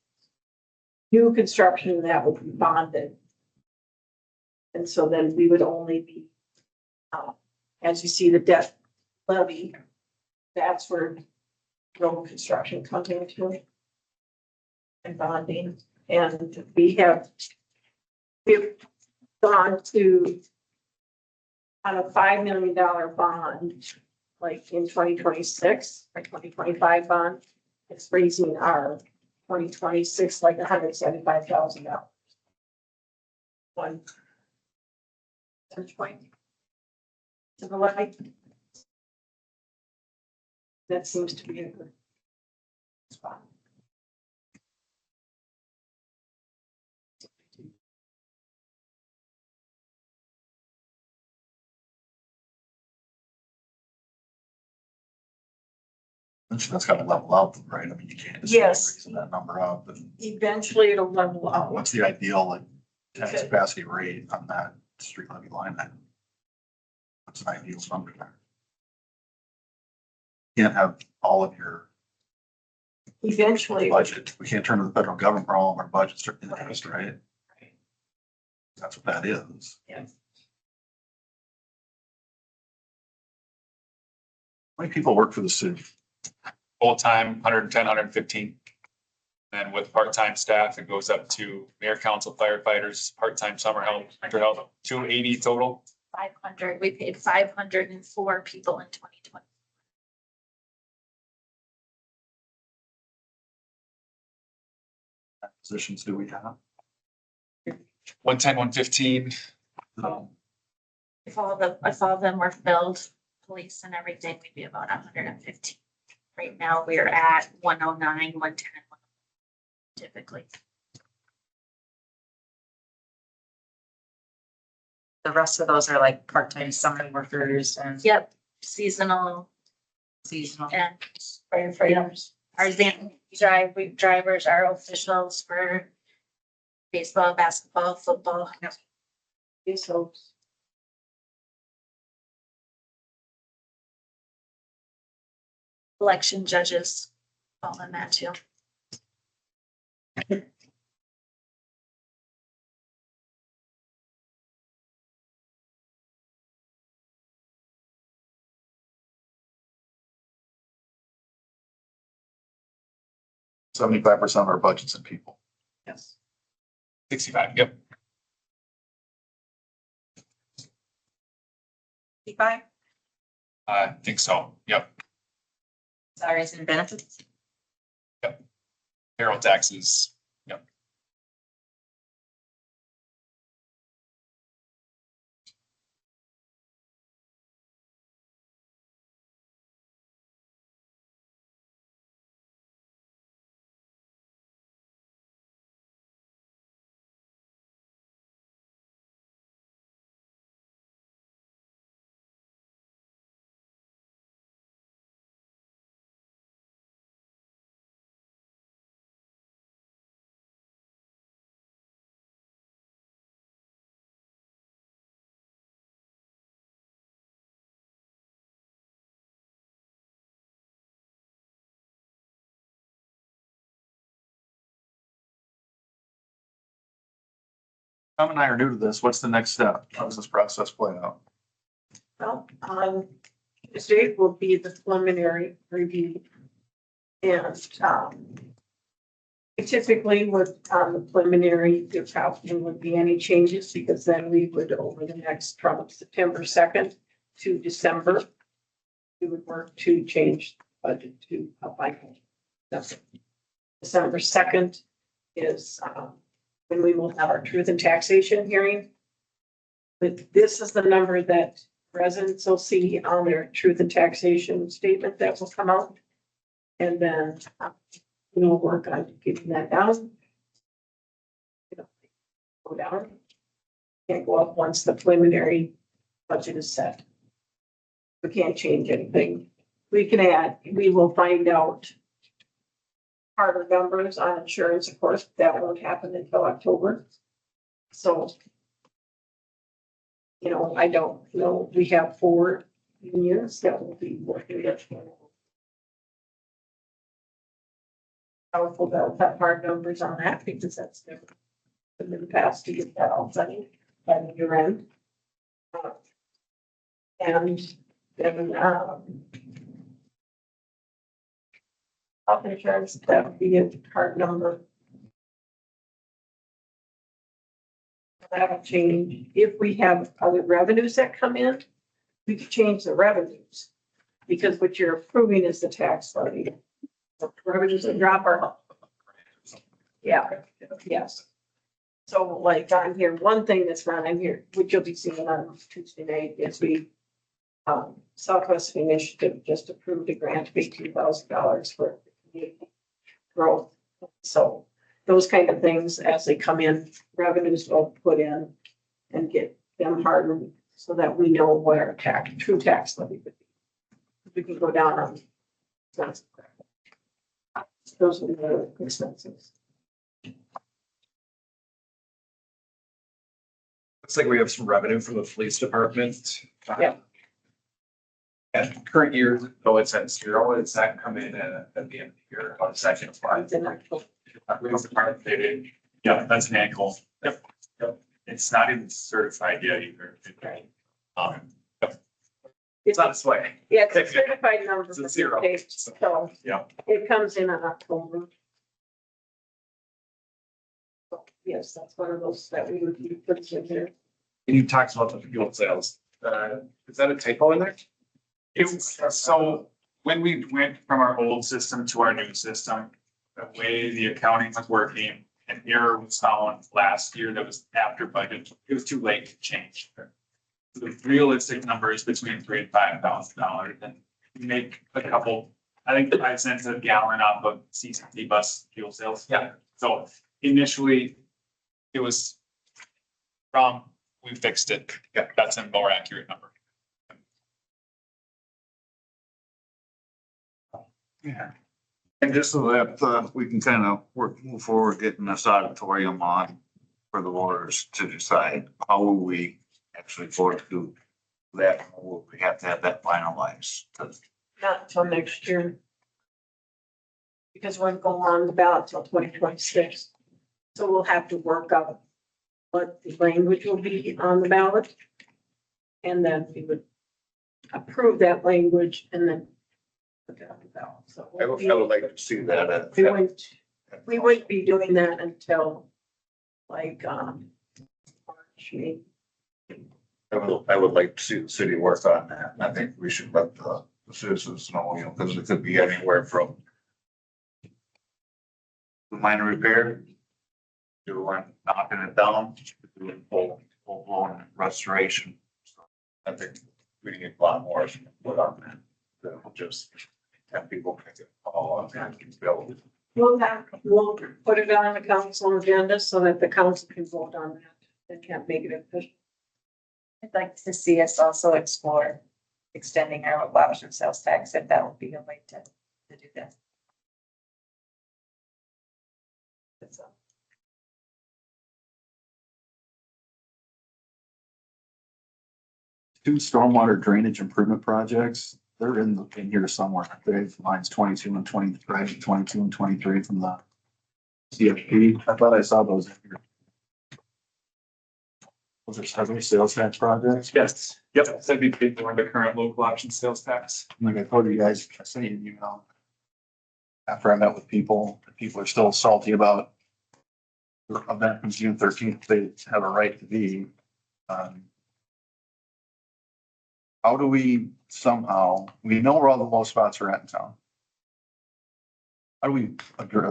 New construction, that would be bonded. And so then we would only be, as you see the debt levy, that's where road construction comes into it. And bonding, and we've gone to on a $5 million bond, like in 2026 or 2025 bond, it's raising our 2026 like $175,000. One percentage point to the levy. That seems to be a good spot. That's got to level out, right? I mean, you can't just Yes. raise that number up. And Eventually it'll level out. what's the ideal like tax Okay. capacity rate on that street levy line item? What's an ideal number there? Can't have all of your Eventually. budget. We can't turn to the federal government for all of our budgets to interest, right? That's what that is. Yeah. How many people work for the city? full-time, 110, 115. And with part-time staff, it goes up to mayor, council, firefighters, part-time summer help, winter help, 280 total. 500, we paid 504 people in 2020. Positions do we have? 110, 115. If all of them were filled, police and everything, we'd be about 115. Right now, we're at 109, 110 typically. The rest of those are like part-time summer workers and Yep, seasonal seasonal. and Firefighters. our drivers, our officials for baseball, basketball, football. So Election judges, all in that too. Seventy-five percent of our budget's in people. yes. 65, yep. 55 I think so, yep. salaries and benefits. Payroll taxes, Tom and I are new to this. What's the next step? How does this process play out? Well, on Tuesday will be the preliminary review. And, typically with, the preliminary, there probably would be any changes because then we would, over the next, from September 2nd to December, we would work to change the budget to a final. December 2nd is, when we will have our truth and taxation hearing. But this is the number that residents will see on their truth and taxation statement that will come out. And then we'll work on getting that down. Go down. Can't go up once the preliminary budget is set. We can't change anything. We can add, we will find out harder numbers on insurance, of course, that won't happen until October. So, I don't know, we have 4 unions that will be working with. Powerful, they'll have hard numbers on that because that's never been in the past to get that all done by the year end. And then, health insurance, that would be a hard number. That'll change. If we have other revenues that come in, we could change the revenues. Because what you're approving is the tax levy. The revenues that drop are. Yeah, yes. So like on here, one thing that's not in here, which you'll be seeing on Tuesday night, is we Southwest Initiative just approved a grant of $18,000 for community growth. So those kind of things, as they come in, revenues will put in and get them hardened so that we know what our true tax levy would be. We can go down on expenses. Those are the expenses. Looks like we have some revenue from the police department. Yeah. At current year, though it's at 0, it's that come in at the end of the year on the second slide. It's in October. Police department, they did. Yeah, that's an annual. Yep. It's not even certified yet either. Right. Um, It's on its way. Yeah, it's a certified number. It's a 0. So. Yeah. It comes in October. So, yes, that's one of those that we would be putting in there. And you talked about the fuel sales. Is that a typo in there? It was, so when we went from our old system to our new system, the way the accounting was working, an error was found last year that was after budget. It was too late to change. The realistic number is between $3,000 and $5,000, and we make a couple, I think 5 cents a gallon off of CCT bus fuel sales. Yeah. So initially, it was wrong. We fixed it. Yeah. That's a more accurate number. Yeah. And just so that we can kind of move forward, getting this auditorium on for the voters to decide how will we actually vote to do that. We have to have that finalized. Not until next year. Because we're going on the ballot till 2026. So we'll have to work out what the language will be on the ballot. And then we would approve that language and then put that on the ballot. So I would like to see that. we wouldn't be doing that until like, March, May. I would like to see the city work on that. And I think we should let the citizens know, because it could be anywhere from the minor repair, doing knocking it down, doing full blown restoration. So I think we can get a lot more put on that than just have people pick it all up and build. We'll put it on the council agenda so that the council can vote on that and can't make it official. I'd like to see us also explore extending our lobster sales tax, if that would be a way to do that. So, Two stormwater drainage improvement projects. They're in here somewhere. They've lines 22 and 23, 22 and 23 from the CFP. I thought I saw those in here. Was there several sales tax projects? Yes, yep, that'd be paid for under current local option sales tax. Like I told you guys, I sent you an email. After I met with people, people are still salty about the event from June 13th. They have a right to be. How do we somehow, we know where all the low spots are at in town. How do we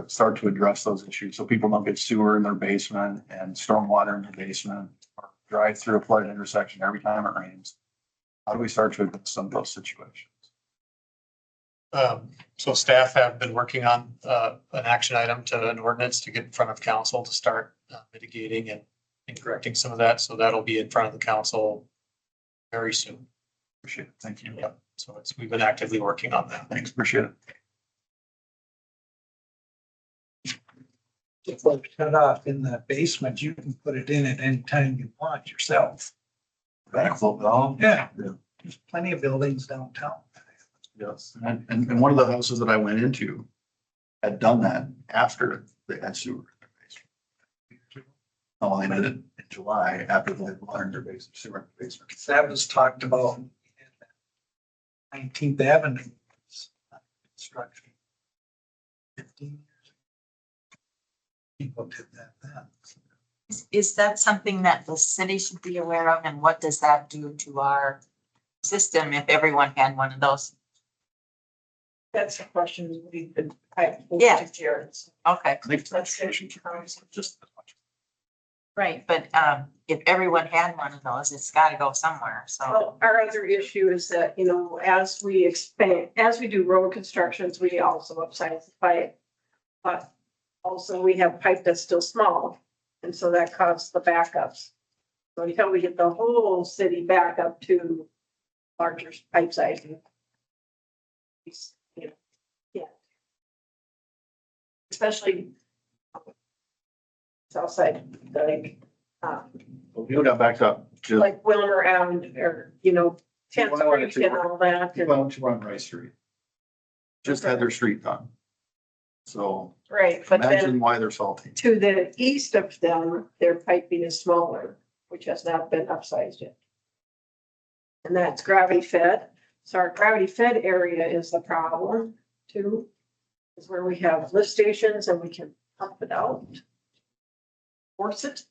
start to address those issues so people don't get sewer in their basement and stormwater in their basement or drive through a flooded intersection every time it rains? How do we start to address some of those situations? So staff have been working on an action item to an ordinance to get in front of council to start mitigating and correcting some of that. So that'll be in front of the council very soon. Appreciate it. Thank you. Yep. So we've been actively working on that. Thanks. Appreciate it. If it's cut off in the basement, you can put it in at any time you want yourself. Backflow valve. Yeah, Yeah. there's plenty of buildings downtown. Yes. And one of the houses that I went into had done that after they had sewer. Oh, they did it in July after they had water in their basement, sewer in their basement. That was talked about. 19th Avenue. Construction. 15 years. People did that then. Is that something that the city should be aware of, and what does that do to our system if everyone had one of those? That's the question we've been, I. Yeah. Jared's. Okay, I think it's That's education, just as much. right, but if everyone had one of those, it's gotta go somewhere, so. Well, our other issue is that, you know, as we expand, as we do road constructions, we also upsize the pipe. But also we have pipe that's still small, and so that causes the backups. So until we get the whole city back up to larger pipe sizing. You know, yeah. Especially south side, like, Well, you got backed up. Just, like Willmar and, or, you know, 10th Well, I wanted Street and to- all that. why don't you run Rice Street? Just had their street done. So Right, but then imagine why they're salty. to the east of them, their piping is smaller, which has not been upsized yet. And that's gravity fed. So our gravity fed area is the problem too. Is where we have lift stations and we can pump it out. Force it,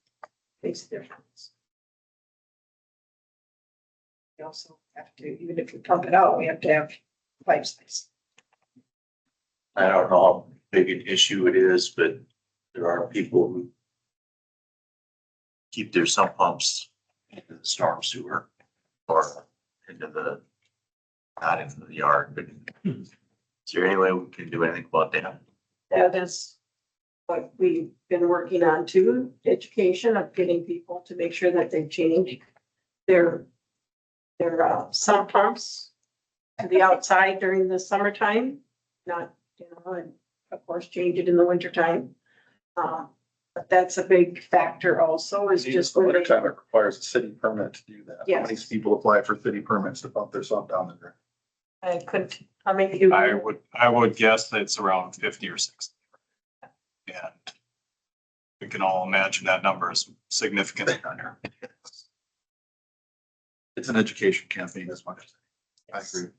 makes a difference. We also have to, even if we pump it out, we have to have pipe space. I don't know how big an issue it is, but there are people who keep their sump pumps into the storm sewer or into the, not into the yard, but is there any way we can do anything about that? That is what we've been working on too, education of getting people to make sure that they change their sump pumps to the outside during the summertime, not, you know, and of course, change it in the wintertime. But that's a big factor also is just. Winter time, it requires a city permit to do that. How many Yes. people apply for city permits to pump their sump down the drain? I couldn't, how many do? I would guess that it's around 50 or 60. And we can all imagine that number is significantly under. It's an education campaign as much as. I agree.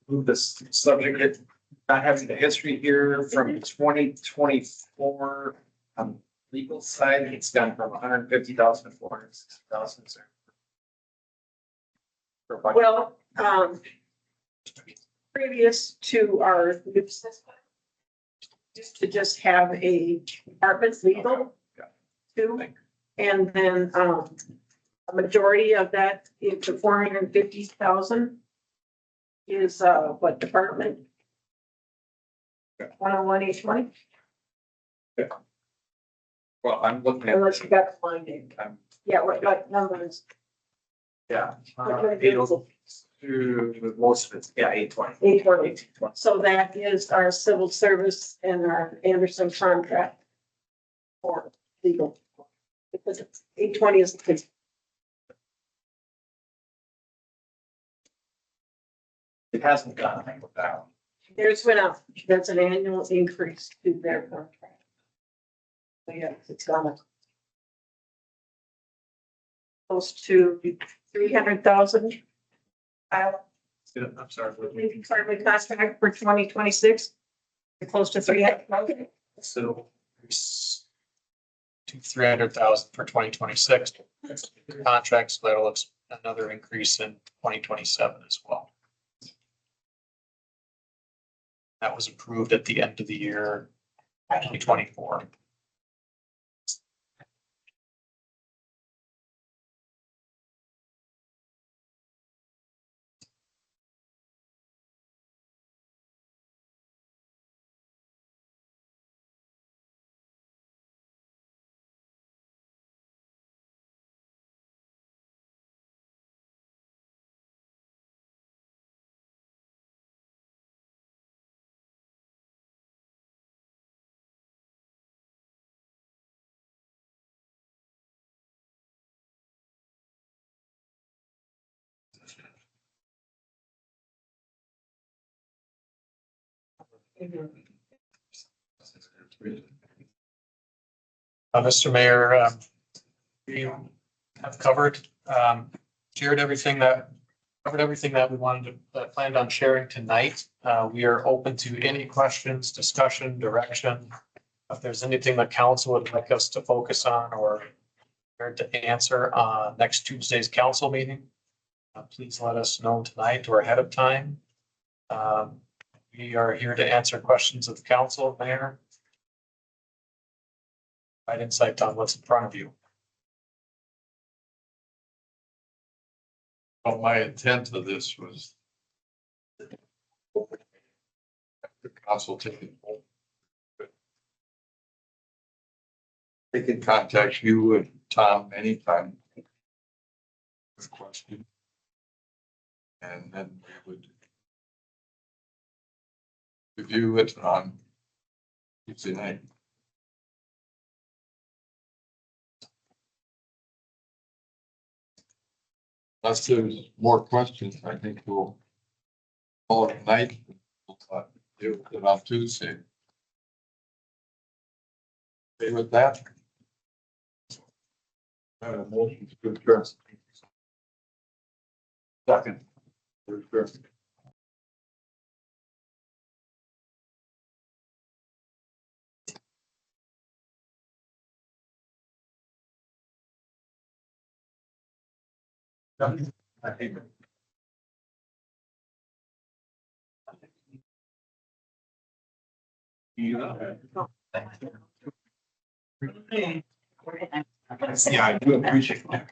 Move this subject, not having the history here from 2024. Legal side, it's gone from 150,000 to 460,000. Well, previous to our new system, used to just have a department legal too. And then, a majority of that, into 450,000 is, what department? 101 each one, Well, I'm looking at. unless you got to find it. I'm- Yeah, what numbers? Yeah. What It'll do most of it, yeah, 820. 820. 1820. So that is our civil service and our Anderson contract for legal. Because 820 is the It hasn't gone down. theirs went up. That's an annual increase to their contract. Yeah, it's gone up. Close to 300,000. I'm sorry. Carbon contract for 2026. Close to 300,000. So to 300,000 for 2026 contracts. That'll another increase in 2027 as well. That was approved at the end of the year 2024. Mr. Mayor, we have shared everything that we wanted to, planned on sharing tonight. We are open to any questions, discussion, direction. If there's anything the council would like us to focus on or to answer on next Tuesday's council meeting, please let us know tonight or ahead of time. We are here to answer questions of the council, Mayor. Provide insight on what's in front of you. Well, my intent of this was the consultation. They can contact you and Tom anytime with a question. And then we would review it on Tuesday night. Unless there's more questions, I think we'll call it tonight. We'll do it on Tuesday. Okay with that? Motion to adjourn. Second. Adjourn. Yeah, I do appreciate that.